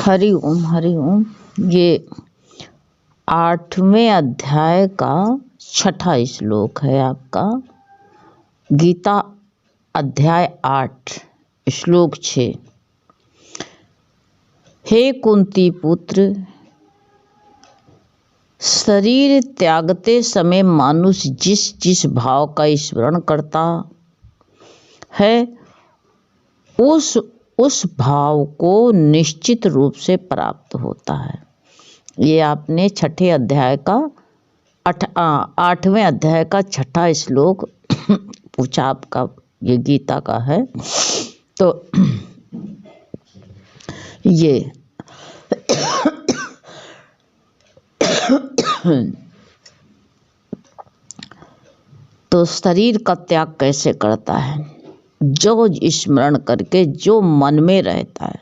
हरि ओम हरि ओम। ये 8वें अध्याय का 6ठा श्लोक है आपका। गीता अध्याय 8 श्लोक 6। हे कुंती पुत्र, शरीर त्यागते समय मानुष जिस जिस भाव का स्मरण करता है उस भाव को निश्चित रूप से प्राप्त होता है। ये आपने 6ठे अध्याय का 8वें अध्याय का 6ठा श्लोक पूछा आपका, ये गीता का है। तो ये तो शरीर का त्याग कैसे करता है? जो स्मरण करके जो मन में रहता है।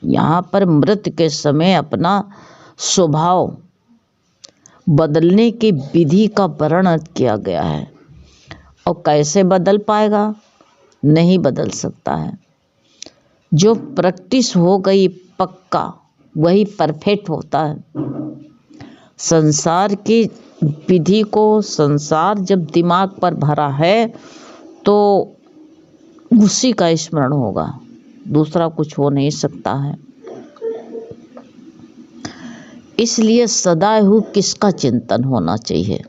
यहाँ पर मृत्यु के समय अपना स्वभाव बदलने की विधि का वर्णन किया गया है। और कैसे बदल पाएगा? नहीं बदल सकता है। जो प्रैक्टिस हो गई पक्का वही परफेक्ट होता है। संसार की विधि को, संसार जब दिमाग पर भरा है तो उसी का स्मरण होगा, दूसरा कुछ हो नहीं सकता है। इसलिए सदैव किसका चिंतन होना चाहिए?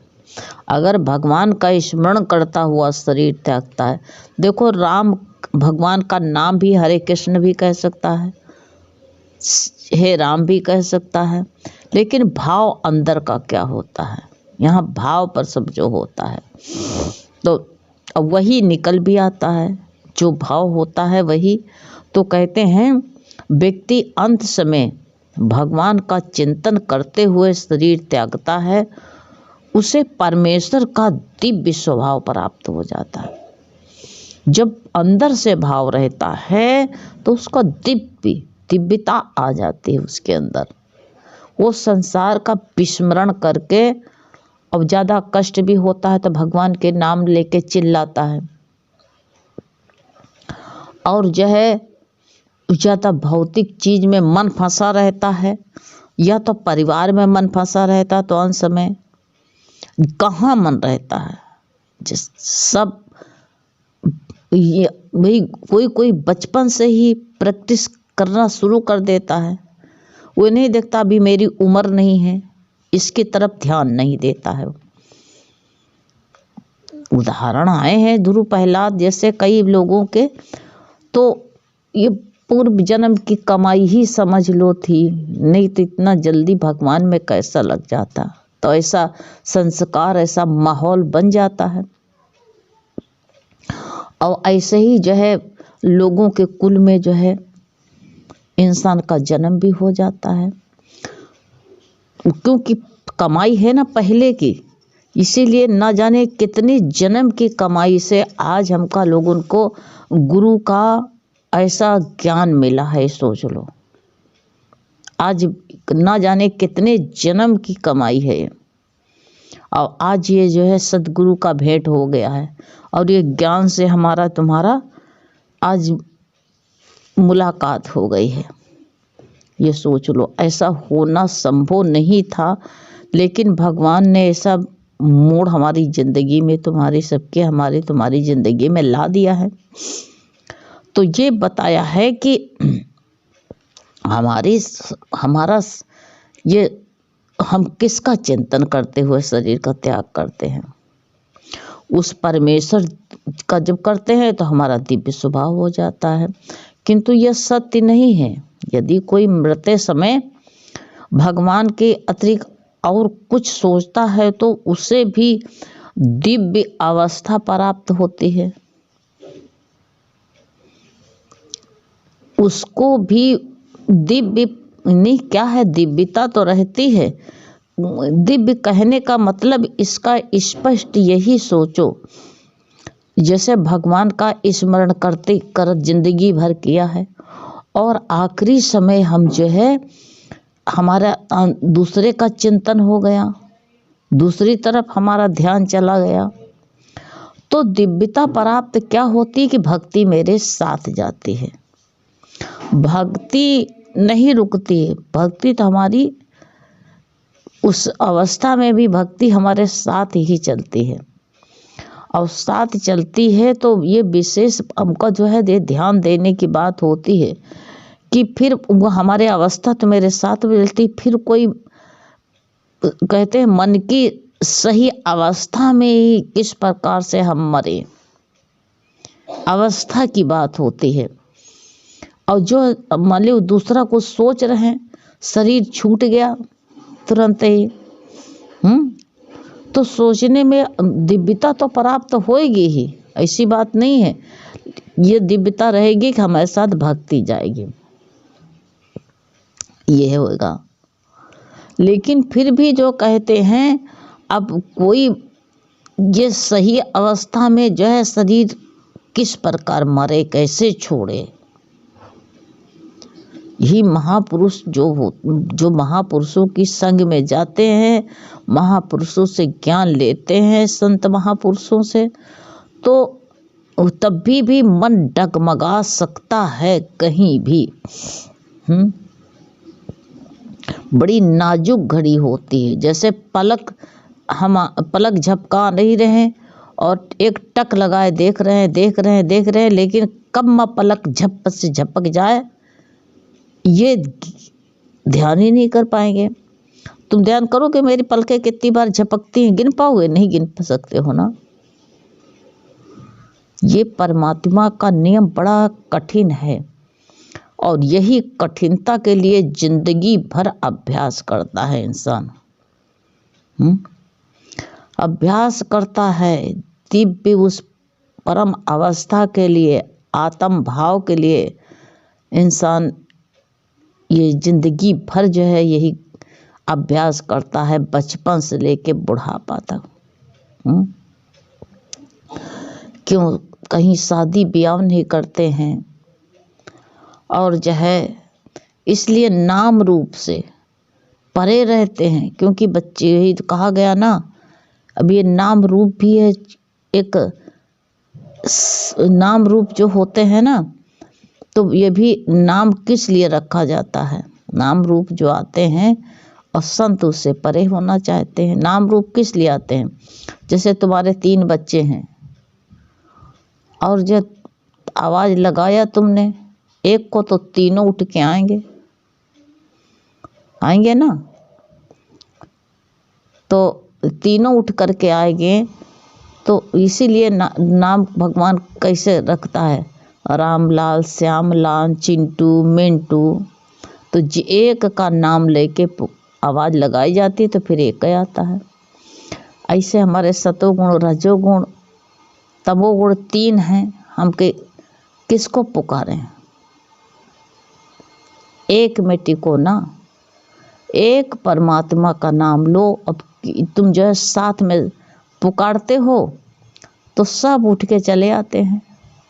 अगर भगवान का स्मरण करता हुआ शरीर त्यागता है, देखो राम भगवान का नाम भी हरे कृष्ण भी कह सकता है, हे राम भी कह सकता है, लेकिन भाव अंदर का क्या होता है? यहाँ भाव पर सब जो होता है तो वही निकल भी आता है। जो भाव होता है वही तो कहते हैं व्यक्ति अंत समय भगवान का चिंतन करते हुए शरीर त्यागता है, उसे परमेश्वर का दिव्य स्वभाव प्राप्त हो जाता है। जब अंदर से भाव रहता है तो उसका दिव्यता आ जाती है उसके अंदर। वो संसार का विस्मरण करके, अब ज़्यादा कष्ट भी होता है तो भगवान के नाम लेके चिल्लाता है। और जो है ज़्यादा भौतिक चीज में मन फंसा रहता है या तो परिवार में मन फंसा रहता है तो अंत समय कहाँ मन रहता है? जिस सब ये भाई कोई बचपन से ही प्रैक्टिस करना शुरू कर देता है। वो नहीं देखता अभी मेरी उम्र नहीं है, इसकी तरफ ध्यान नहीं देता है। उदाहरण आए हैं ध्रुव प्रहलाद जैसे कई लोगों के, तो ये पूर्व जन्म की कमाई ही समझ लो थी, नहीं तो इतना जल्दी भगवान में कैसा लग जाता। तो ऐसा संस्कार, ऐसा माहौल बन जाता है। और ऐसे ही जो है लोगों के कुल में जो है इंसान का जन्म भी हो जाता है, क्योंकि कमाई है ना पहले की। इसीलिए ना जाने कितने जन्म की कमाई से आज हमका लोगों को गुरु का ऐसा ज्ञान मिला है। सोच लो, आज ना जाने कितने जन्म की कमाई है और आज ये जो है सदगुरु का भेंट हो गया है। और ये ज्ञान से हमारा तुम्हारा आज मुलाकात हो गई है। ये सोच लो, ऐसा होना संभव नहीं था, लेकिन भगवान ने ऐसा मोड़ हमारी जिंदगी में, तुम्हारी सबके हमारी तुम्हारी जिंदगी में ला दिया है। तो ये बताया है कि हमारा ये हम किसका चिंतन करते हुए शरीर का त्याग करते हैं? उस परमेश्वर का जब करते हैं तो हमारा दिव्य स्वभाव हो जाता है। किंतु यह सत्य नहीं है। यदि कोई मरते समय भगवान के अतिरिक्त और कुछ सोचता है तो उसे भी दिव्य अवस्था प्राप्त होती है, उसको भी दिव्य नहीं क्या है, दिव्यता तो रहती है। दिव्य कहने का मतलब इसका स्पष्ट यही सोचो, जैसे भगवान का स्मरण करते कर जिंदगी भर किया है और आखिरी समय हम जो है हमारा दूसरे का चिंतन हो गया, दूसरी तरफ हमारा ध्यान चला गया, तो दिव्यता प्राप्त क्या होती है कि भक्ति मेरे साथ जाती है। भक्ति नहीं रुकती है। भक्ति तो हमारी उस अवस्था में भी भक्ति हमारे साथ ही चलती है, और साथ चलती है तो ये विशेष हमको जो है ध्यान देने की बात होती है कि फिर वो हमारे अवस्था तो मेरे साथ मिलती, फिर कोई कहते हैं मन की सही अवस्था में ही किस प्रकार से हम मरे, अवस्था की बात होती है। और जो मान लो दूसरा कुछ सोच रहे हैं, शरीर छूट गया तुरंत ही, तो सोचने में दिव्यता तो प्राप्त होएगी ही, ऐसी बात नहीं है। ये दिव्यता रहेगी कि हमारे साथ भक्ति जाएगी, ये होगा। लेकिन फिर भी जो कहते हैं अब कोई ये सही अवस्था में जो है शरीर किस प्रकार मरे, कैसे छोड़े, यही महापुरुष जो महापुरुषों की संग में जाते हैं, महापुरुषों से ज्ञान लेते हैं, संत महापुरुषों से, तो तब भी मन डगमगा सकता है कहीं भी। बड़ी नाजुक घड़ी होती है, जैसे हम पलक झपका नहीं रहे और एक टक लगाए देख रहे हैं, लेकिन कब में पलक झप से झपक जाए ये ध्यान ही नहीं कर पाएंगे। तुम ध्यान करो कि मेरी पलकें कितनी बार झपकती हैं, गिन पाओगे? नहीं गिन सकते हो ना। ये परमात्मा का नियम बड़ा कठिन है, और यही कठिनता के लिए जिंदगी भर अभ्यास करता है इंसान। अभ्यास करता है दिव्य उस परम अवस्था के लिए, आत्म भाव के लिए इंसान ये जिंदगी भर जो है यही अभ्यास करता है, बचपन से लेके बुढ़ापा तक। क्यों कहीं शादी ब्याह नहीं करते हैं, और जो है इसलिए नाम रूप से परे रहते हैं, क्योंकि बच्चे यही तो कहा गया ना, अब ये नाम रूप भी है। एक नाम रूप जो होते हैं ना, तो ये भी नाम किस लिए रखा जाता है? नाम रूप जो आते हैं और संत उससे परे होना चाहते हैं। नाम रूप किस लिए आते हैं? जैसे तुम्हारे 3 बच्चे हैं और जब आवाज़ लगाया तुमने एक को, तो तीनों उठ के आएंगे ना। तो तीनों उठ करके आएंगे, तो इसीलिए नाम भगवान कैसे रखता है, रामलाल, श्यामलाल, चिंटू, मिंटू। तो एक का नाम लेके आवाज़ लगाई जाती है तो फिर एक ही आता है। ऐसे हमारे सतोगुण, रजोगुण, तमोगुण 3 हैं। हम किसको पुकारें? एक में टिको ना, एक परमात्मा का नाम लो। अब तुम जो है साथ में पुकारते हो तो सब उठ के चले आते हैं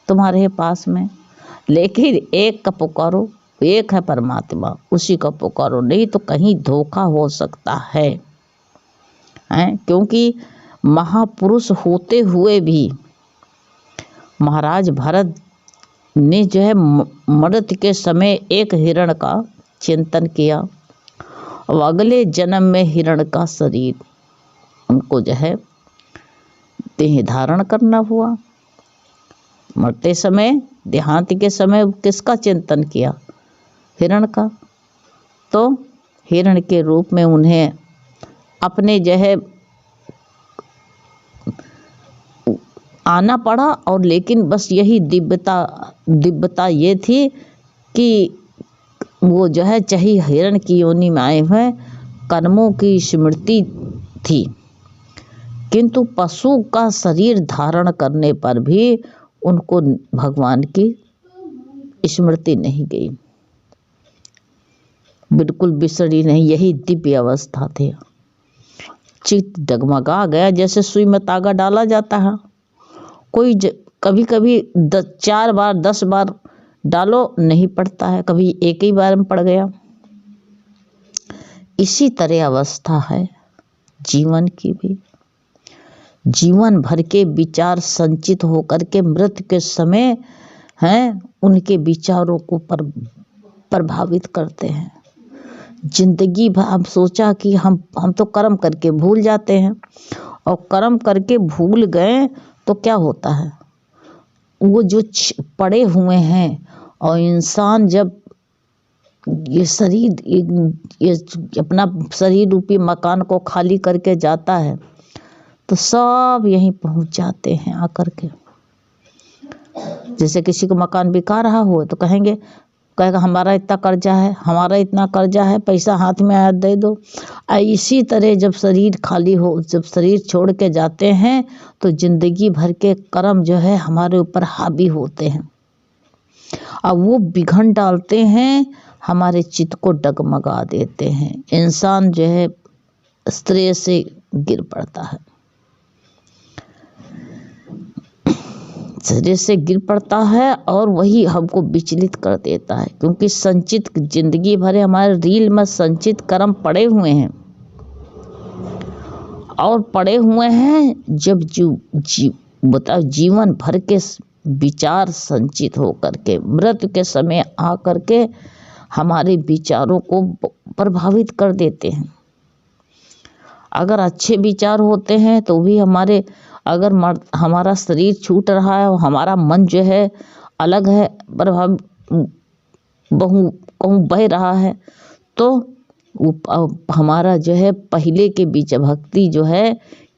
तुम्हारे पास में, लेकिन एक का पुकारो, एक है परमात्मा, उसी का पुकारो, नहीं तो कहीं धोखा हो सकता है। क्योंकि महापुरुष होते हुए भी महाराज भरत ने जो है मृत्यु के समय एक हिरण का चिंतन किया, और अगले जन्म में हिरण का शरीर उनको जो है देह धारण करना हुआ। मरते समय, देहांत के समय किसका चिंतन किया? हिरण का। तो हिरण के रूप में उन्हें अपने जो है आना पड़ा, और लेकिन बस यही दिव्यता ये थी कि वो जो है चाहे हिरण की योनि में आए हुए कर्मों की स्मृति थी, किंतु पशु का शरीर धारण करने पर भी उनको भगवान की स्मृति नहीं गई, बिल्कुल बिसरी नहीं। यही दिव्य अवस्था थी। चित्त डगमगा गया, जैसे सुई में तागा डाला जाता है। कोई कभी कभी 4 बार 10 बार डालो नहीं पड़ता है, कभी एक ही बार में पड़ गया। इसी तरह अवस्था है जीवन की भी। जीवन भर के विचार संचित होकर के मृत्यु के समय हैं, उनके विचारों को पर प्रभावित करते हैं। जिंदगी भर हम सोचा कि हम तो कर्म करके भूल जाते हैं, और कर्म करके भूल गए तो क्या होता है, वो जो पड़े हुए हैं, और इंसान जब ये शरीर ये अपना शरीर रूपी मकान को खाली करके जाता है तो सब यहीं पहुंच जाते हैं आकर के। जैसे किसी को मकान बिका रहा हो तो कहेगा हमारा इतना कर्जा है, हमारा इतना कर्जा है, पैसा हाथ में आया दे दो। इसी तरह जब शरीर खाली हो, जब शरीर छोड़ के जाते हैं तो जिंदगी भर के कर्म जो है हमारे ऊपर हावी होते हैं, अब वो बिघन डालते हैं, हमारे चित्त को डगमगा देते हैं। इंसान जो है स्त्रेय से गिर पड़ता है, शरीर से गिर पड़ता है, और वही हमको विचलित कर देता है, क्योंकि संचित जिंदगी भरे हमारे रील में संचित कर्म पड़े हुए हैं, और पड़े हुए हैं जब बताओ जीवन भर के विचार संचित होकर के मृत्यु के समय आकर के हमारे विचारों को प्रभावित कर देते हैं। अगर अच्छे विचार होते हैं तो भी हमारे, अगर हमारा शरीर छूट रहा है और हमारा मन जो है अलग है, कहूँ बह रहा है, तो हमारा जो है पहले के बीच भक्ति जो है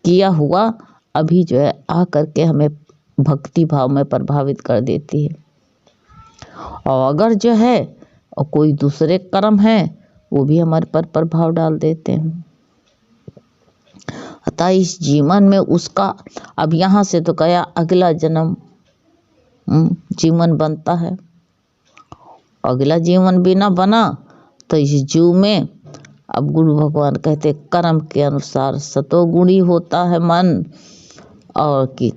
किया हुआ अभी जो है आ करके हमें भक्ति भाव में प्रभावित कर देती है। और अगर जो है और कोई दूसरे कर्म है वो भी हमारे पर प्रभाव डाल देते हैं। अतः इस जीवन में उसका अब यहाँ से तो गया, अगला जन्म जीवन बनता है, अगला जीवन भी ना बना तो इस जीव में अब गुरु भगवान कहते कर्म के अनुसार सतोगुणी होता है मन, और कि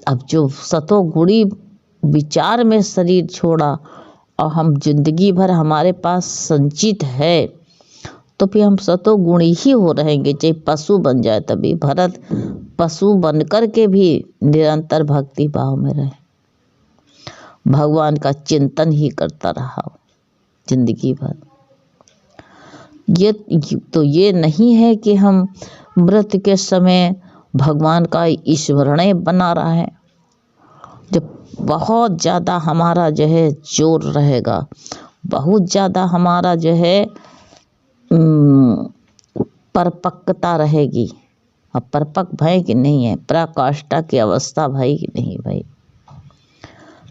अब जो सतोगुणी विचार में शरीर छोड़ा और हम जिंदगी भर हमारे पास संचित है तो फिर हम सतोगुणी ही हो रहेंगे, चाहे पशु बन जाए तभी। भरत पशु बनकर के भी निरंतर भक्ति भाव में रहे, भगवान का चिंतन ही करता रहा जिंदगी भर। ये नहीं है कि हम मृत्यु के समय भगवान का स्मरण बना रहा है। जब बहुत ज़्यादा हमारा जो है जोर रहेगा, बहुत ज़्यादा हमारा जो है परिपक्वता रहेगी, अब परिपक्व भय कि नहीं है, पराकाष्ठा की अवस्था भई कि नहीं भई,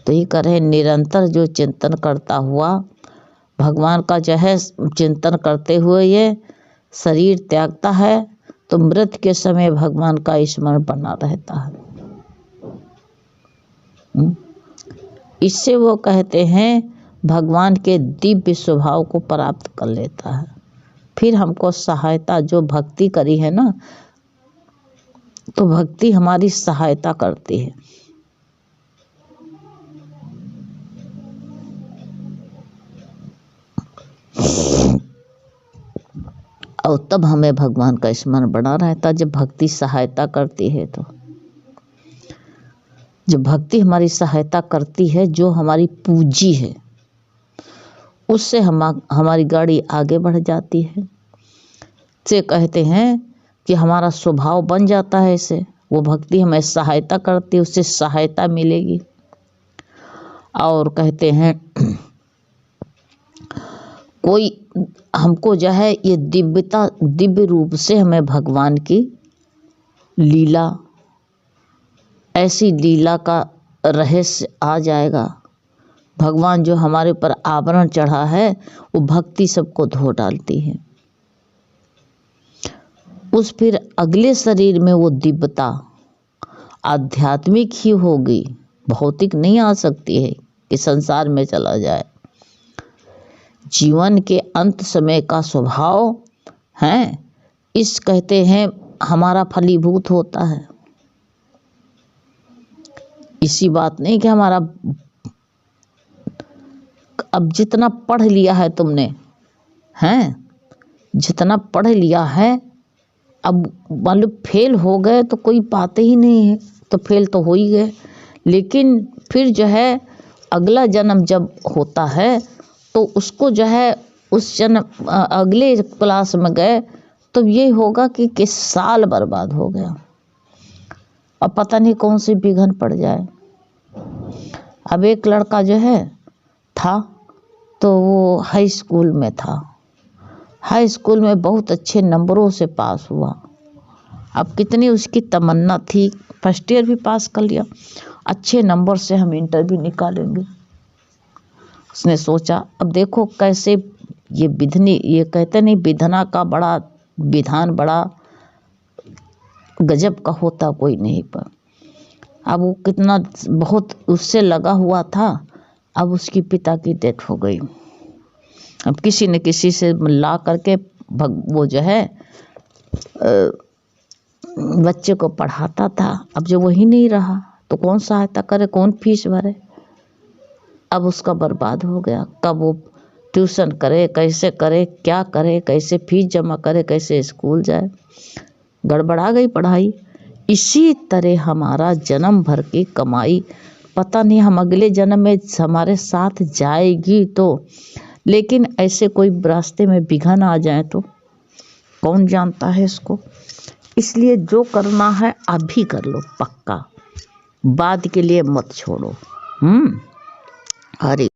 तो ये करे निरंतर जो चिंतन करता हुआ भगवान का जो है चिंतन करते हुए ये शरीर त्यागता है तो मृत्यु के समय भगवान का स्मरण बना रहता है। इससे वो कहते हैं भगवान के दिव्य स्वभाव को प्राप्त कर लेता है। फिर हमको सहायता, जो भक्ति करी है ना, तो भक्ति हमारी सहायता करती है। और तब हमें भगवान का स्मरण बना रहता जब भक्ति सहायता करती है। तो जब भक्ति हमारी सहायता करती है, जो हमारी पूंजी है उससे हमारी गाड़ी आगे बढ़ जाती है। से कहते हैं कि हमारा स्वभाव बन जाता है, इससे वो भक्ति हमें सहायता करती है, उससे सहायता मिलेगी। और कहते हैं कोई हमको जो है ये दिव्य रूप से हमें भगवान की लीला, ऐसी लीला का रहस्य आ जाएगा। भगवान जो हमारे ऊपर आवरण चढ़ा है वो भक्ति सबको धो डालती है। उस फिर अगले शरीर में वो दिव्यता आध्यात्मिक ही होगी, भौतिक नहीं आ सकती है कि संसार में चला जाए। जीवन के अंत समय का स्वभाव है, इस कहते हैं हमारा फलीभूत होता है। इसी बात नहीं कि हमारा अब जितना पढ़ लिया है तुमने, हैं जितना पढ़ लिया है, अब मालूम फेल हो गए तो कोई बात ही नहीं है, तो फेल तो हो ही गए। लेकिन फिर जो है अगला जन्म जब होता है तो उसको जो है उस जन्म अगले क्लास में गए तो ये होगा कि किस साल बर्बाद हो गया, अब पता नहीं कौन सी बिघन पड़ जाए। अब एक लड़का जो है था तो वो हाई स्कूल में था, हाई स्कूल में बहुत अच्छे नंबरों से पास हुआ। अब कितनी उसकी तमन्ना थी, फर्स्ट ईयर भी पास कर लिया, अच्छे नंबर से हम इंटर भी निकालेंगे। उसने सोचा, अब देखो कैसे ये विधनी, ये कहते नहीं विधना का बड़ा विधान बड़ा गजब का होता कोई नहीं पर। अब वो कितना बहुत उससे लगा हुआ था। अब उसकी पिता की डेथ हो गई। अब किसी न किसी से ला करके वो जो है बच्चे को पढ़ाता था। अब जब वही नहीं रहा तो कौन सहायता करे, कौन फीस भरे। अब उसका बर्बाद हो गया। कब वो ट्यूशन करे, कैसे करे, क्या करे, कैसे फीस जमा करे, कैसे स्कूल जाए, गड़बड़ा गई पढ़ाई। इसी तरह हमारा जन्म भर की कमाई पता नहीं हम अगले जन्म में हमारे साथ जाएगी तो, लेकिन ऐसे कोई रास्ते में बिघन आ जाए तो कौन जानता है इसको। इसलिए जो करना है अभी कर लो पक्का, बाद के लिए मत छोड़ो। हरि